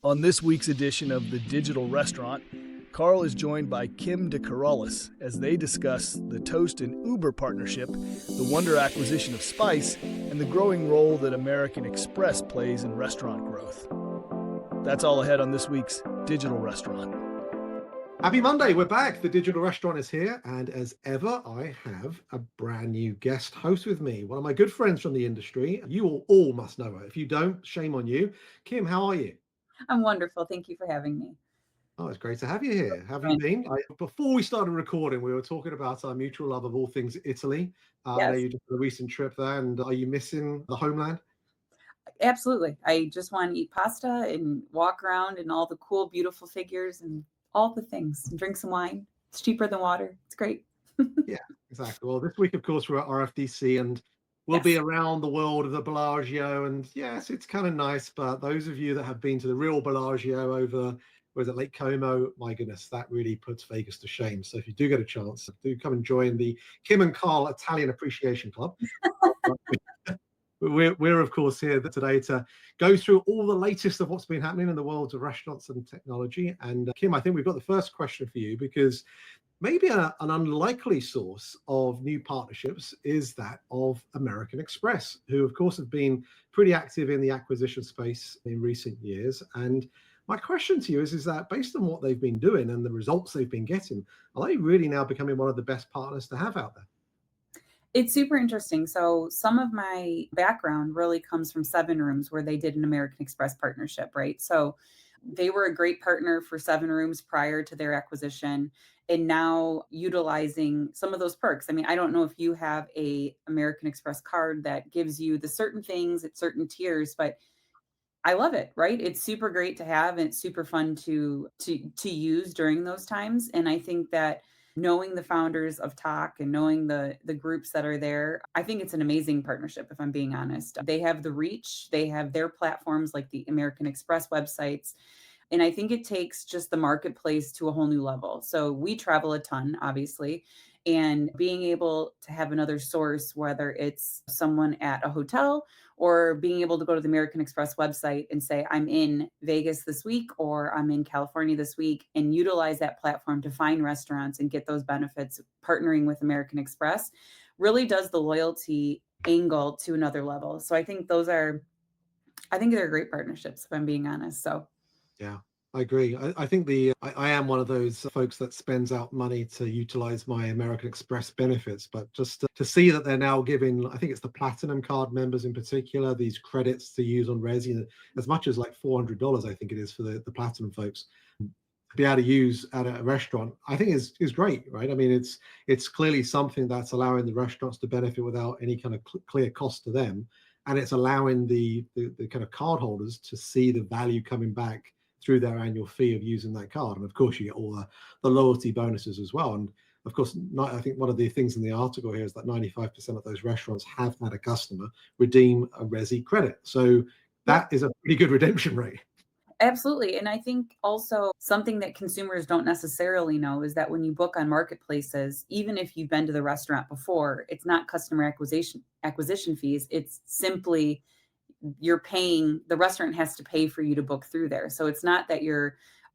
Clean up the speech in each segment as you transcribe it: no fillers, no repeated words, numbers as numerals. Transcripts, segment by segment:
On this week's edition of The Digital Restaurant, Carl is joined by Kim DeCarolis as they discuss the Toast and Uber partnership, the Wonder acquisition of Spyce, and the growing role that American Express plays in restaurant growth. That's all ahead on this week's Digital Restaurant. Happy Monday, we're back. The Digital Restaurant is here, and as ever, I have a brand new guest host with me, one of my good friends from the industry. You all must know her. If you don't, shame on you. Kim, how are you? I'm wonderful. Thank you for having me. Oh, it's great to have you here. How have you been? Before we started recording, we were talking about our mutual love of all things Italy. Yes. I know you did a recent trip there, and are you missing the homeland? Absolutely. I just want to eat pasta and walk around and all the cool, beautiful figures and all the things and drink some wine. It's cheaper than water. It's great. Yeah, exactly. Well, this week, of course, we're at RFDC and we'll be around the world of the Bellagio. And yes, it's kind of nice. But those of you that have been to the real Bellagio over, was it Lake Como? My goodness, that really puts Vegas to shame. So if you do get a chance, do come and join the Kim and Carl Italian Appreciation Club. We're of course here today to go through all the latest of what's been happening in the world of restaurants and technology. And Kim, I think we've got the first question for you, because maybe an unlikely source of new partnerships is that of American Express, who of course have been pretty active in the acquisition space in recent years. And my question to you is that based on what they've been doing and the results they've been getting, are they really now becoming one of the best partners to have out there? It's super interesting. So some of my background really comes from Seven Rooms, where they did an American Express partnership, right? So they were a great partner for Seven Rooms prior to their acquisition, and now utilizing some of those perks. I mean, I don't know if you have a American Express card that gives you the certain things at certain tiers, but I love it, right? It's super great to have, and it's super fun to use during those times. And I think that knowing the founders of Talk and knowing the groups that are there, I think it's an amazing partnership, if I'm being honest. They have the reach, they have their platforms like the American Express websites. And I think it takes just the marketplace to a whole new level. So we travel a ton, obviously, and being able to have another source, whether it's someone at a hotel or being able to go to the American Express website and say, I'm in Vegas this week or I'm in California this week, and utilize that platform to find restaurants and get those benefits. Partnering with American Express really does the loyalty angle to another level. So I think they're great partnerships, if I'm being honest. So Yeah, I agree. I think I am one of those folks that spends out money to utilize my American Express benefits, but just to see that they're now giving, I think it's the Platinum card members in particular, these credits to use on Resi, as much as like $400, I think it is for the Platinum folks, to be able to use at a restaurant, I think is great, right? I mean, it's clearly something that's allowing the restaurants to benefit without any kind of clear cost to them. And it's allowing the kind of card holders to see the value coming back through their annual fee of using that card. And of course, you get all the loyalty bonuses as well. And of course, I think one of the things in the article here is that 95% of those restaurants have had a customer redeem a Resi credit. So that is a pretty good redemption rate. absolutely. And I think also something that consumers don't necessarily know is that when you book on marketplaces, even if you've been to the restaurant before, it's not customer acquisition fees. It's simply you're paying, the restaurant has to pay for you to book through there. So it's not that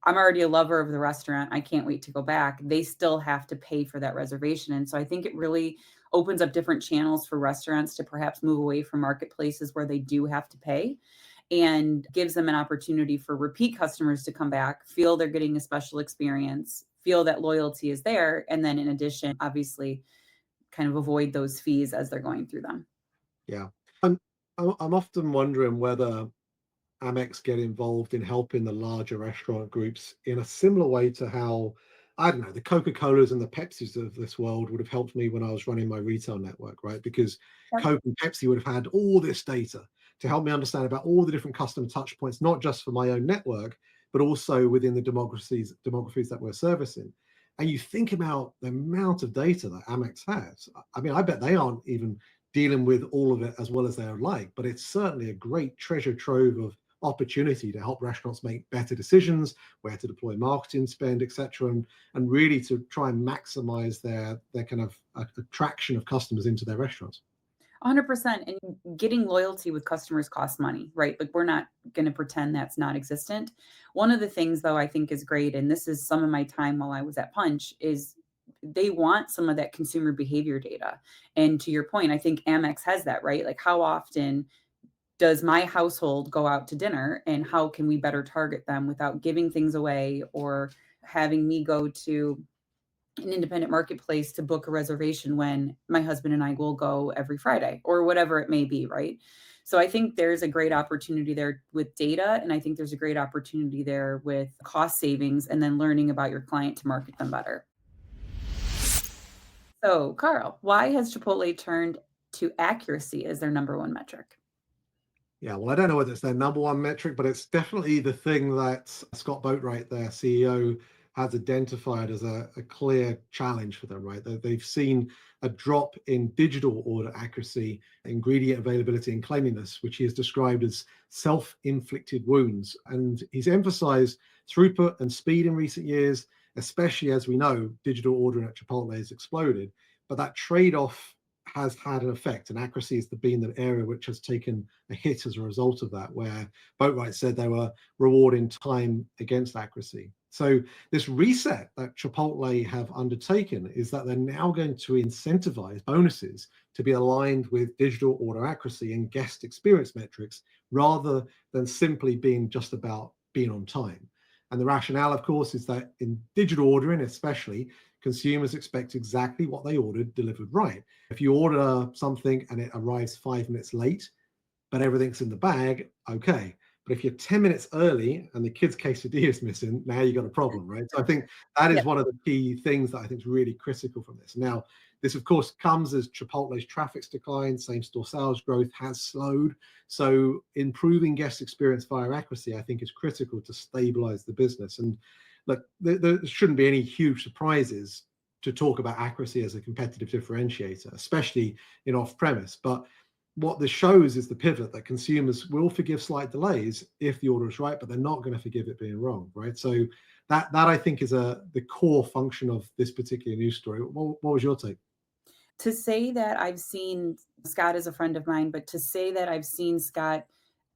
I'm already a lover of the restaurant, I can't wait to go back. They still have to pay for that reservation. And so I think it really opens up different channels for restaurants to perhaps move away from marketplaces where they do have to pay, and gives them an opportunity for repeat customers to come back, feel they're getting a special experience, feel that loyalty is there. And then in addition, obviously kind of avoid those fees as they're going through them. Yeah. I'm often wondering whether Amex get involved in helping the larger restaurant groups in a similar way to how, I don't know, the Coca-Colas and the Pepsis of this world would have helped me when I was running my retail network, right? Because Coke and Pepsi would have had all this data to help me understand about all the different customer touch points, not just for my own network, but also within the demographies that we're servicing. And you think about the amount of data that Amex has. I mean, I bet they aren't even dealing with all of it as well as they would like, but it's certainly a great treasure trove of opportunity to help restaurants make better decisions, where to deploy marketing spend, etc., and really to try and maximize their kind of attraction of customers into their restaurants. 100%. And getting loyalty with customers costs money, right? Like we're not going to pretend that's not existent. One of the things though I think is great, and this is some of my time while I was at Punch, is they want some of that consumer behavior data. And to your point, I think Amex has that, right? Like how often does my household go out to dinner and how can we better target them without giving things away or having me go to an independent marketplace to book a reservation when my husband and I will go every Friday or whatever it may be, right? So I think there's a great opportunity there with data, and I think there's a great opportunity there with cost savings and then learning about your client to market them better. So, Carl, why has Chipotle turned to accuracy as their number one metric? Yeah, well, I don't know whether it's their number one metric, but it's definitely the thing that Scott Boatwright, their CEO, has identified as a clear challenge for them, right? They've seen a drop in digital order accuracy, ingredient availability, and cleanliness, which he has described as self-inflicted wounds. And he's emphasized throughput and speed in recent years, especially as we know, digital ordering at Chipotle has exploded. But that trade-off has had an effect, and accuracy has been the area which has taken a hit as a result of that, where Boatwright said they were rewarding time against accuracy. So this reset that Chipotle have undertaken is that they're now going to incentivize bonuses to be aligned with digital order accuracy and guest experience metrics rather than simply being just about being on time. And the rationale, of course, is that in digital ordering, especially, consumers expect exactly what they ordered delivered right. If you order something and it arrives 5 minutes late, but everything's in the bag, okay. But if you're 10 minutes early and the kid's quesadilla is missing, now you've got a problem, right? So I think that is Yep. one of the key things that I think is really critical from this. Now, this, of course, comes as Chipotle's traffic's declined, same-store sales growth has slowed. So improving guest experience via accuracy, I think, is critical to stabilize the business. And look, there shouldn't be any huge surprises to talk about accuracy as a competitive differentiator, especially in off-premise. But what this shows is the pivot that consumers will forgive slight delays if the order is right, but they're not going to forgive it being wrong, right? So that I think is the core function of this particular news story. What was your take? To say that I've seen Scott is a friend of mine, but to say that I've seen Scott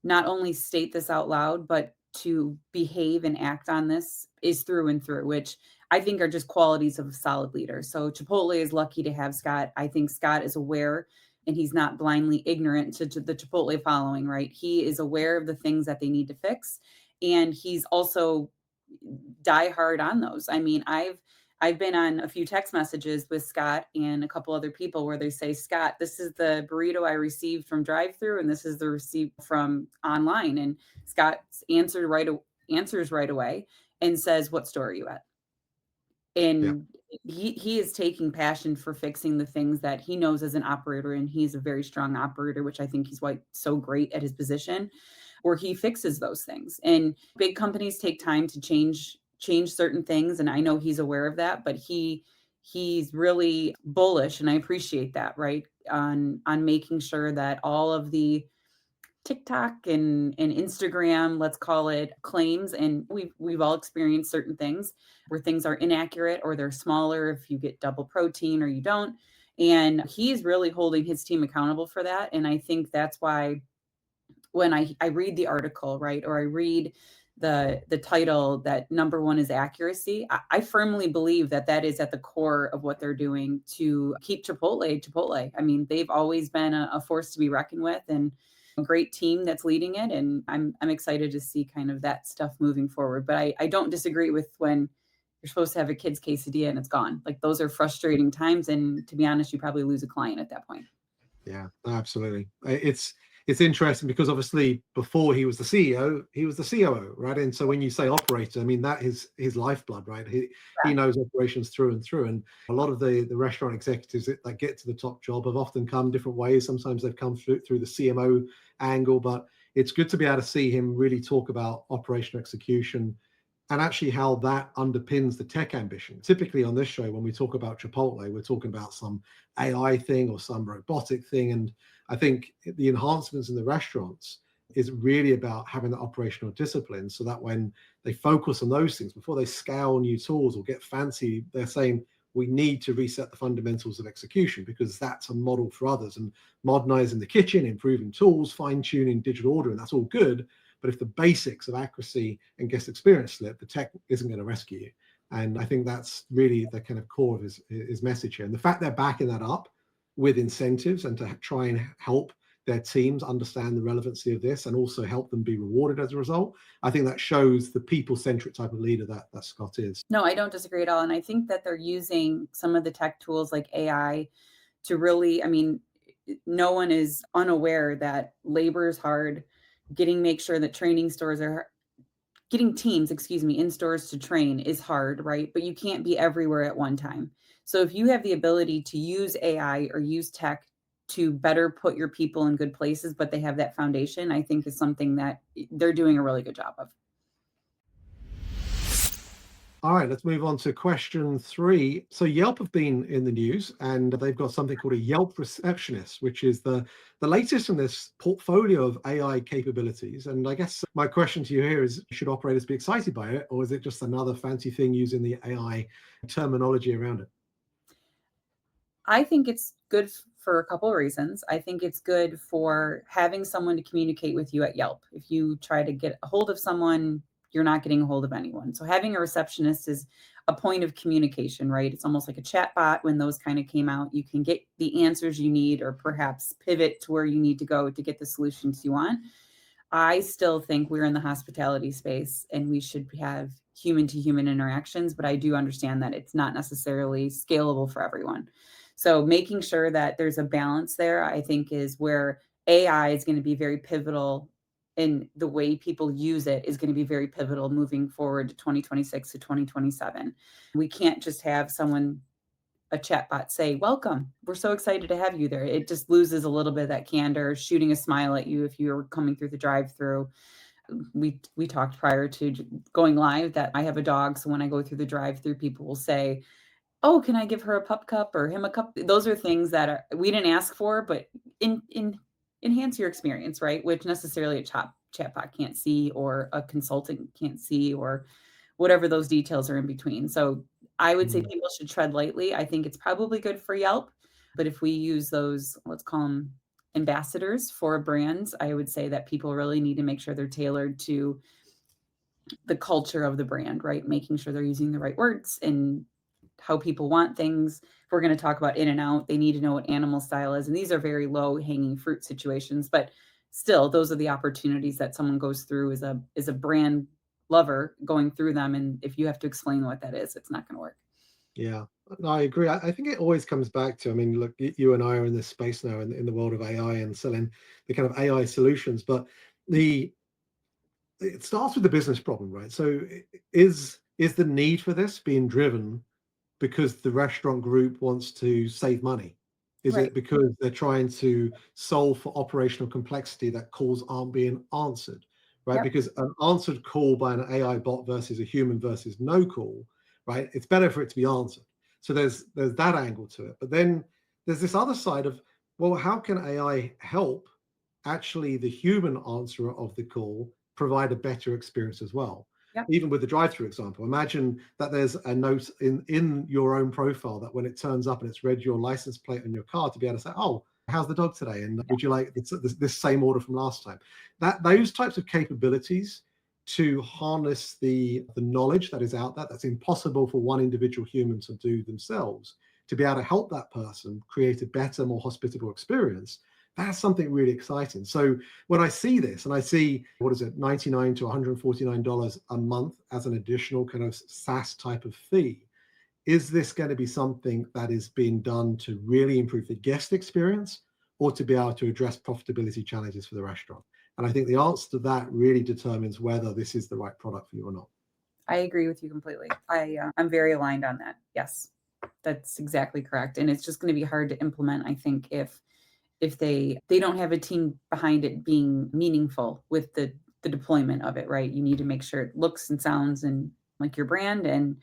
not only state this out loud, but to behave and act on this is through and through, which I think are just qualities of a solid leader. So Chipotle is lucky to have Scott. I think Scott is aware and he's not blindly ignorant to the Chipotle following, right? He is aware of the things that they need to fix. And he's also die hard on those. I mean, I've been on a few text messages with Scott and a couple other people where they say, Scott, this is the burrito I received from drive-through, and this is the receipt from online. And Scott answers right away and says, "What store are you at?" Yeah. And he is taking passion for fixing the things that he knows as an operator, and he's a very strong operator, which I think he's why so great at his position, where he fixes those things. And big companies take time to change certain things, and I know he's aware of that, but he's really bullish, and I appreciate that, right? On making sure that all of the TikTok and Instagram, let's call it, claims, and we've all experienced certain things where things are inaccurate or they're smaller if you get double protein or you don't. And he's really holding his team accountable for that. And I think that's why when I read the article, right, or I read the title that number one is accuracy, I firmly believe that that is at the core of what they're doing to keep Chipotle. I mean, they've always been a force to be reckoned with, and a great team that's leading it. And I'm excited to see kind of that stuff moving forward. But I don't disagree with when you're supposed to have a kid's quesadilla and it's gone. Like those are frustrating times. And to be honest, you probably lose a client at that point. Yeah, absolutely. It's interesting because obviously before he was the CEO, he was the COO, right? And so when you say operator, I mean that is his lifeblood, right? He knows operations through and through. And a lot of the restaurant executives that get to the top job have often come different ways. Sometimes they've come through the CMO angle, but it's good to be able to see him really talk about operational execution and actually how that underpins the tech ambition. Typically on this show, when we talk about Chipotle, we're talking about some AI thing or some robotic thing. And I think the enhancements in the restaurants is really about having the operational discipline so that when they focus on those things, before they scale new tools or get fancy, they're saying, we need to reset the fundamentals of execution, because that's a model for others. And modernizing the kitchen, improving tools, fine-tuning digital ordering, that's all good. But if the basics of accuracy and guest experience slip, the tech isn't going to rescue you. And I think that's really the kind of core of his message here. And the fact they're backing that up with incentives and to try and help their teams understand the relevancy of this and also help them be rewarded as a result, I think that shows the people-centric type of leader that Scott is. No, I don't disagree at all. And I think that they're using some of the tech tools like AI to really, I mean, no one is unaware that labor is hard. Make sure that getting teams, in stores to train is hard, right? But you can't be everywhere at one time. So if you have the ability to use AI or use tech to better put your people in good places, but they have that foundation, I think is something that they're doing a really good job of. All right, let's move on to question 3. So Yelp have been in the news, and they've got something called a Yelp Receptionist, which is the latest in this portfolio of AI capabilities. And I guess my question to you here is, should operators be excited by it, or is it just another fancy thing using the AI terminology around it? I think it's good for a couple of reasons. I think it's good for having someone to communicate with you at Yelp. If you try to get a hold of someone, you're not getting a hold of anyone. So having a receptionist is a point of communication, right? It's almost like a chat bot. When those kind of came out, you can get the answers you need or perhaps pivot to where you need to go to get the solutions you want. I still think we're in the hospitality space and we should have human to human interactions, but I do understand that it's not necessarily scalable for everyone. So making sure that there's a balance there, I think, is where AI is going to be very pivotal, and the way people use it is going to be very pivotal moving forward to 2026 to 2027. We can't just have a chatbot say, "Welcome, we're so excited to have you there." It just loses a little bit of that candor, shooting a smile at you if you're coming through the drive-through. We talked prior to going live that I have a dog, so when I go through the drive-through, people will say, "Oh, can I give her a pup cup or him a cup?" Those are things that we didn't ask for, but enhance your experience, right? Which necessarily a chatbot can't see, or a consultant can't see, or whatever those details are in between. So I would say people should tread lightly. I think it's probably good for Yelp, but if we use those, let's call them ambassadors for brands, I would say that people really need to make sure they're tailored to the culture of the brand, right? Making sure they're using the right words and how people want things. If we're going to talk about in and out, they need to know what animal style is. And these are very low hanging fruit situations, but still, those are the opportunities that someone goes through as a brand lover going through them. And if you have to explain what that is, it's not going to work. Yeah, no, I agree. I think it always comes back to, I mean, look, you and I are in this space now in the world of AI and selling the kind of AI solutions, but it starts with the business problem, right? So is the need for this being driven because the restaurant group wants to save money? Is Right. it because they're trying to solve for operational complexity that calls aren't being answered, right? Yep. Because an answered call by an AI bot versus a human versus no call, right? It's better for it to be answered. So there's that angle to it. But then there's this other side of, well, how can AI help actually the human answerer of the call provide a better experience as well? Yep. Even with the drive-through example, imagine that there's a note in your own profile that when it turns up and it's read your license plate on your car, to be able to say, "Oh, how's the dog today? And would you like this same order from last time?" That those types of capabilities to harness the knowledge that is out there, that's impossible for one individual human to do themselves, to be able to help that person create a better, more hospitable experience. That's something really exciting. So when I see this and I see, what is it, $99 to $149 a month as an additional kind of SaaS type of fee, is this going to be something that is being done to really improve the guest experience, or to be able to address profitability challenges for the restaurant? And I think the answer to that really determines whether this is the right product for you or not. I agree with you completely. I'm very aligned on that. Yes, that's exactly correct. And it's just going to be hard to implement, I think, if they don't have a team behind it being meaningful with the deployment of it, right? You need to make sure it looks and sounds and like your brand. And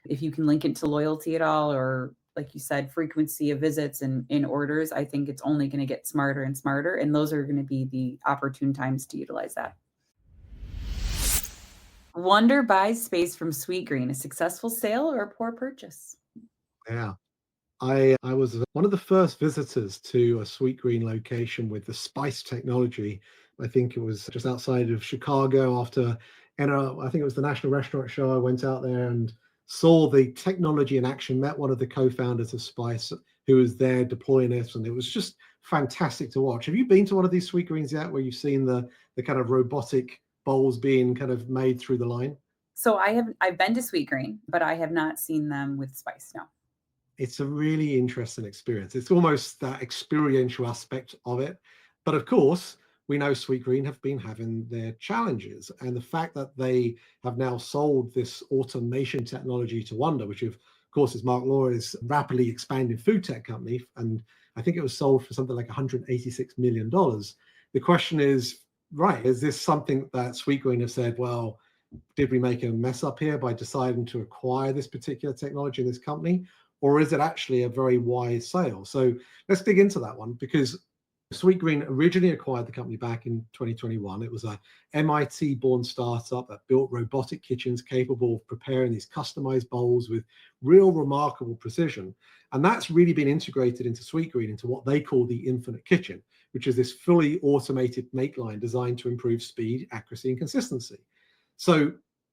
if you can link it to loyalty at all, or like you said, frequency of visits and in orders, I think it's only going to get smarter and smarter. And those are going to be the opportune times to utilize that. Wonder buys space from Sweetgreen, a successful sale or a poor purchase? Yeah. I was one of the first visitors to a Sweetgreen location with the Spyce technology. I think it was just outside of Chicago after, and I think it was the National Restaurant Show. I went out there and saw the technology in action, met one of the co-founders of Spyce who was there deploying it, and it was just fantastic to watch. Have you been to one of these Sweetgreens yet where you've seen the kind of robotic bowls being kind of made through the line? So I've been to Sweetgreen, but I have not seen them with Spice. No. It's a really interesting experience. It's almost that experiential aspect of it. But of course, we know Sweetgreen have been having their challenges. And the fact that they have now sold this automation technology to Wonder, which of course is Mark Laurie's rapidly expanding food tech company. And I think it was sold for something like $186 million. The question is, right, is this something that Sweetgreen have said, well, did we make a mess up here by deciding to acquire this particular technology in this company? Or is it actually a very wise sale? So let's dig into that one, because Sweetgreen originally acquired the company back in 2021. It was a MIT-born startup that built robotic kitchens capable of preparing these customized bowls with real remarkable precision. And that's really been integrated into Sweetgreen, into what they call the Infinite Kitchen, which is this fully automated make line designed to improve speed, accuracy, and consistency. So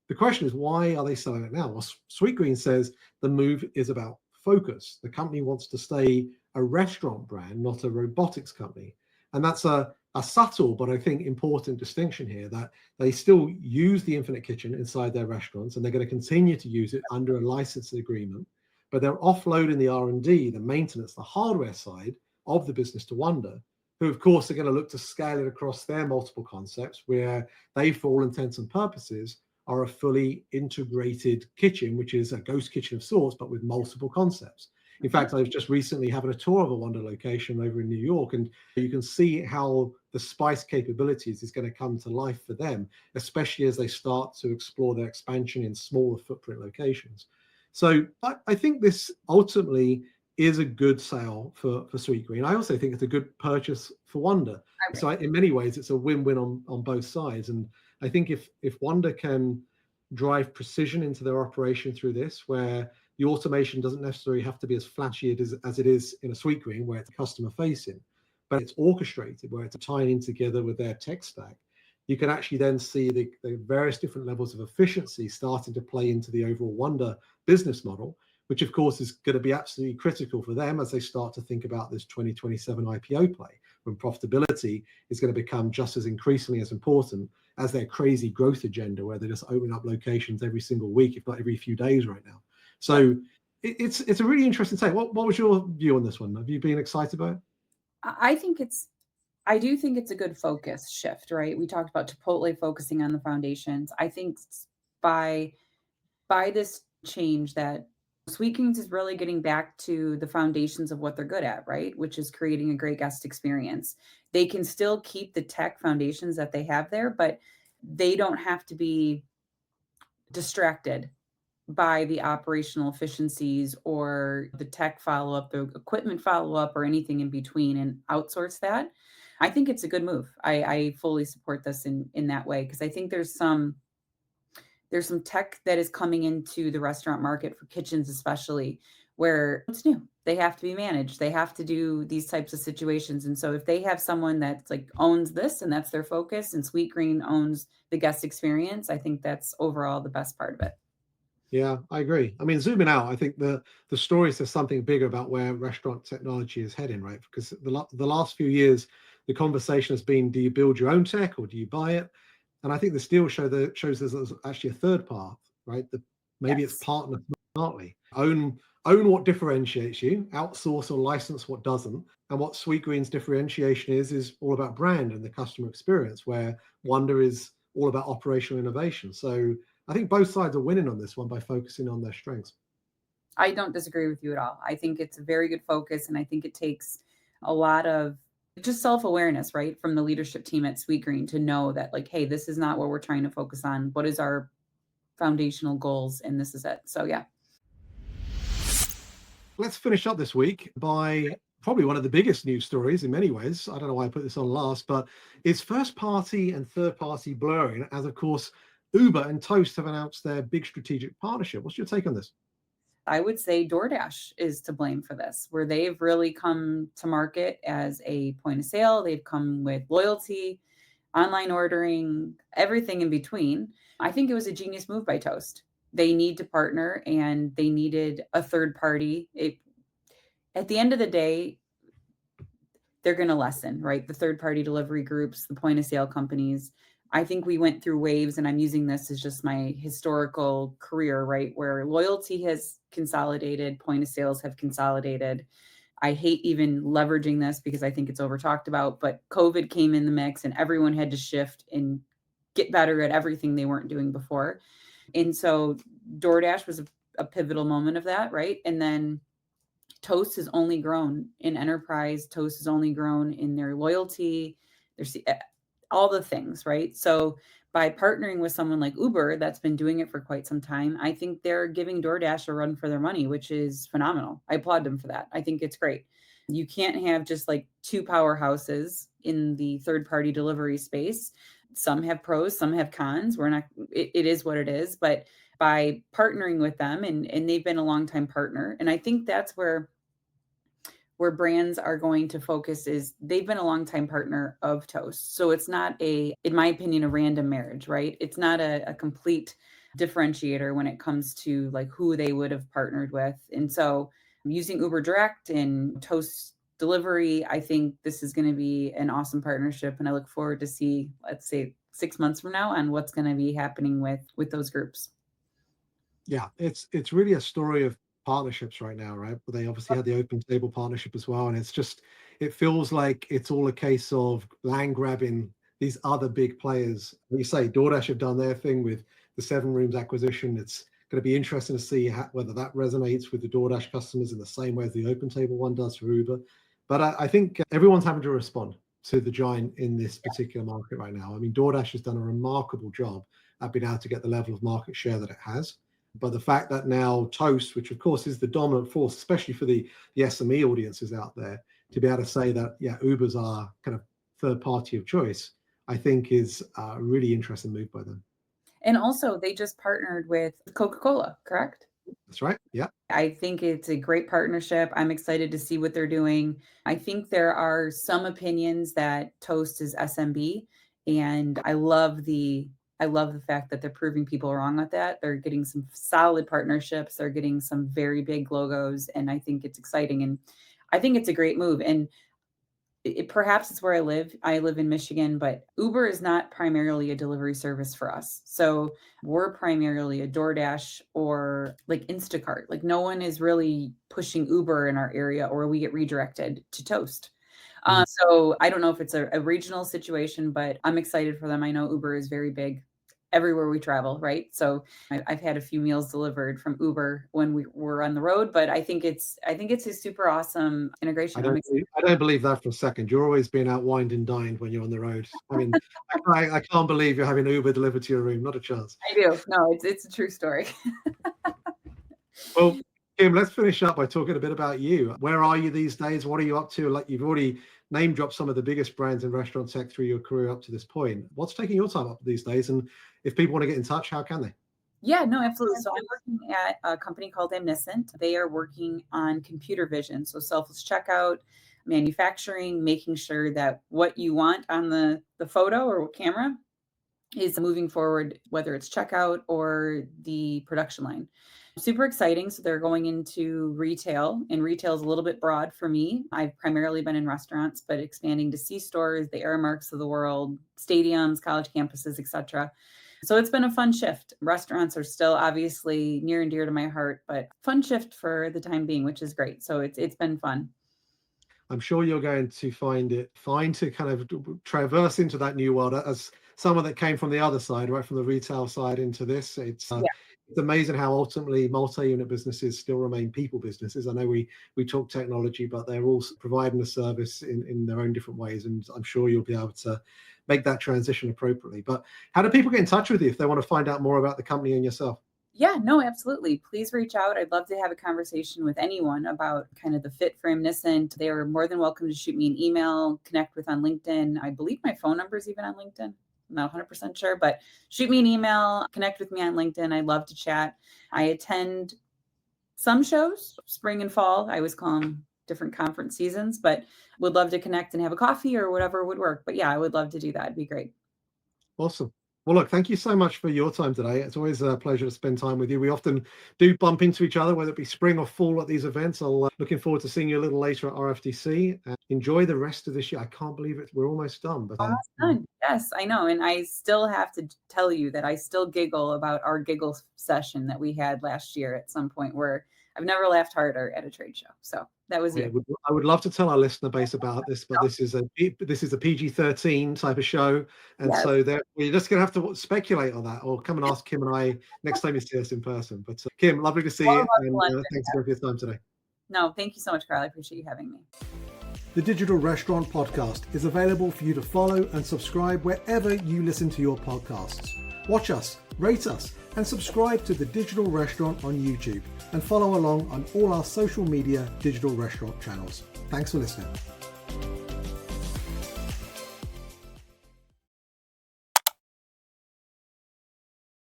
the question is, why are they selling it now? Well, Sweetgreen says the move is about focus. The company wants to stay a restaurant brand, not a robotics company. And that's a subtle, but I think important distinction here, that they still use the Infinite Kitchen inside their restaurants, and they're going to continue to use it under a license agreement, but they're offloading the R&D, the maintenance, the hardware side of the business to Wonder, who of course are going to look to scale it across their multiple concepts, where they, for all intents and purposes, are a fully integrated kitchen, which is a ghost kitchen of sorts, but with multiple concepts. In fact, I was just recently having a tour of a Wonder location over in New York, and you can see how the Spyce capabilities is going to come to life for them, especially as they start to explore their expansion in smaller footprint locations. So I think this ultimately is a good sale for Sweetgreen. I also think it's a good purchase for Wonder. So in many ways, it's a win-win on both sides. And I think if Wonder can drive precision into their operation through this, where the automation doesn't necessarily have to be as flashy as it is in a Sweetgreen, where it's customer facing, but it's orchestrated, where it's tying in together with their tech stack, you can actually then see the various different levels of efficiency starting to play into the overall Wonder business model, which of course is going to be absolutely critical for them as they start to think about this 2027 IPO play, when profitability is going to become just as increasingly as important as their crazy growth agenda, where they're just opening up locations every single week, if not every few days right now. So it's a really interesting take. What was your view on this one? Have you been excited about it? I do think it's a good focus shift, right? We talked about Chipotle focusing on the foundations. I think by this change, that Sweetgreen is really getting back to the foundations of what they're good at, right? Which is creating a great guest experience. They can still keep the tech foundations that they have there, but they don't have to be distracted by the operational efficiencies or the tech follow-up, the equipment follow-up, or anything in between, and outsource that. I think it's a good move. I fully support this in that way, because I think there's some tech that is coming into the restaurant market for kitchens, especially, where it's new. They have to be managed. They have to do these types of situations. And so if they have someone that's like owns this and that's their focus, and Sweetgreen owns the guest experience, I think that's overall the best part of it. Yeah, I agree. I mean, zooming out, I think the story says something bigger about where restaurant technology is heading, right? Because the last few years, the conversation has been, do you build your own tech or do you buy it? And I think the deal shows there's actually a third path, right? Maybe it's Yes. partner smartly. Own what differentiates you, outsource or license what doesn't. And what Sweetgreen's differentiation is all about brand and the customer experience, where Wonder is all about operational innovation. So I think both sides are winning on this one by focusing on their strengths. I don't disagree with you at all. I think it's a very good focus, and I think it takes a lot of just self-awareness, right, from the leadership team at Sweetgreen to know that, like, hey, this is not what we're trying to focus on. What is our foundational goals? And this is it. So yeah. Let's finish up this week by probably one of the biggest news stories in many ways. I don't know why I put this on last, but it's first party and third party blurring, as of course Uber and Toast have announced their big strategic partnership. What's your take on this? I would say DoorDash is to blame for this, where they've really come to market as a point of sale. They've come with loyalty, online ordering, everything in between. I think it was a genius move by Toast. They need to partner and they needed a third party. At the end of the day, they're going to lessen, right? The third party delivery groups, the point of sale companies. I think we went through waves, and I'm using this as just my historical career, right? Where loyalty has consolidated, point of sales have consolidated. I hate even leveraging this because I think it's over talked about, but COVID came in the mix and everyone had to shift and get better at everything they weren't doing before. And so DoorDash was a pivotal moment of that, right? And then Toast has only grown in enterprise. Toast has only grown in their loyalty, all the things, right? So by partnering with someone like Uber that's been doing it for quite some time, I think they're giving DoorDash a run for their money, which is phenomenal. I applaud them for that. I think it's great. You can't have just like two powerhouses in the third party delivery space. Some have pros, some have cons. It is what it is. But by partnering with them, and they've been a longtime partner, and I think that's where brands are going to focus is they've been a longtime partner of Toast. So it's not in my opinion, a random marriage, right? It's not a complete differentiator when it comes to like who they would have partnered with. And so using Uber Direct and Toast Delivery, I think this is going to be an awesome partnership. And I look forward to see, let's say 6 months from now on what's going to be happening with those groups. Yeah, it's really a story of partnerships right now, right? But they obviously had the open table partnership as well. And it feels like it's all a case of land grabbing these other big players. Like you say, DoorDash have done their thing with the 7 Rooms acquisition. It's going to be interesting to see whether that resonates with the DoorDash customers in the same way as the open table one does for Uber. But I think everyone's having to respond to the giant in this particular market right now. I mean, DoorDash has done a remarkable job at being able to get the level of market share that it has. But the fact that now Toast, which of course is the dominant force, especially for the SME audiences out there, to be able to say that, yeah, Uber's our kind of third party of choice, I think is a really interesting move by them. And also they just partnered with Coca-Cola, correct? That's right. Yeah. I think it's a great partnership. I'm excited to see what they're doing. I think there are some opinions that Toast is SMB, and I love the fact that they're proving people wrong with that. They're getting some solid partnerships. They're getting some very big logos, and I think it's exciting. And I think it's a great move. And perhaps it's where I live. I live in Michigan, but Uber is not primarily a delivery service for us. So we're primarily a DoorDash or like Instacart. Like no one is really pushing Uber in our area, or we get redirected to Toast. So I don't know if it's a regional situation, but I'm excited for them. I know Uber is very big everywhere we travel, right? So I've had a few meals delivered from Uber when we were on the road, but I think it's a super awesome integration. I don't believe that for a second. You're always being out wined and dined when you're on the road. I mean, I can't believe you're having Uber delivered to your room. Not a chance. I do. No, it's a true story. Well, Kim, let's finish up by talking a bit about you. Where are you these days? What are you up to? Like you've already name dropped some of the biggest brands in restaurant tech through your career up to this point. What's taking your time up these days? And if people want to get in touch, how can they? Yeah, no, absolutely. So I'm working at a company called Omniscient. They are working on computer vision. So selfless checkout, manufacturing, making sure that what you want on the photo or camera is moving forward, whether it's checkout or the production line. Super exciting. So they're going into retail, and retail is a little bit broad for me. I've primarily been in restaurants, but expanding to C-stores, the Aramarks of the world, stadiums, college campuses, etc. So it's been a fun shift. Restaurants are still obviously near and dear to my heart, but fun shift for the time being, which is great. So it's been fun. I'm sure you're going to find it fine to kind of traverse into that new world as someone that came from the other side, right, from the retail side into this. It's amazing how ultimately multi-unit businesses still remain people businesses. I know we talk technology, but they're all providing a service in their own different ways. And I'm sure you'll be able to make that transition appropriately. But how do people get in touch with you if they want to find out more about the company and yourself? Yeah, no, absolutely. Please reach out. I'd love to have a conversation with anyone about kind of the fit for Omniscient. They are more than welcome to shoot me an email, connect with on LinkedIn. I believe my phone number is even on LinkedIn. I'm not 100% sure, but shoot me an email, connect with me on LinkedIn. I love to chat. I attend Some shows, spring and fall, I always call them different conference seasons, but would love to connect and have a coffee or whatever would work. But yeah, I would love to do that. It'd be great. Awesome. Well, look, thank you so much for your time today. It's always a pleasure to spend time with you. We often do bump into each other, whether it be spring or fall at these events. I'll looking forward to seeing you a little later at RFDC. Enjoy the rest of this year. I can't believe it. We're almost done. But Almost done. Yes, I know. And I still have to tell you that I still giggle about our giggle session that we had last year at some point where I've never laughed harder at a trade show. So that was you. I would love to tell our listener base about this, but this is a PG-13 type of show, and Yes. so we're just going to have to speculate on that, or come and ask Kim and I next time you see us in person. But Kim, lovely to see you, and thanks again for your time today. No, thank you so much, Carl. I appreciate you having me. The Digital Restaurant Podcast is available for you to follow and subscribe wherever you listen to your podcasts. Watch us, rate us, and subscribe to The Digital Restaurant on YouTube, and follow along on all our social media digital restaurant channels. Thanks for listening.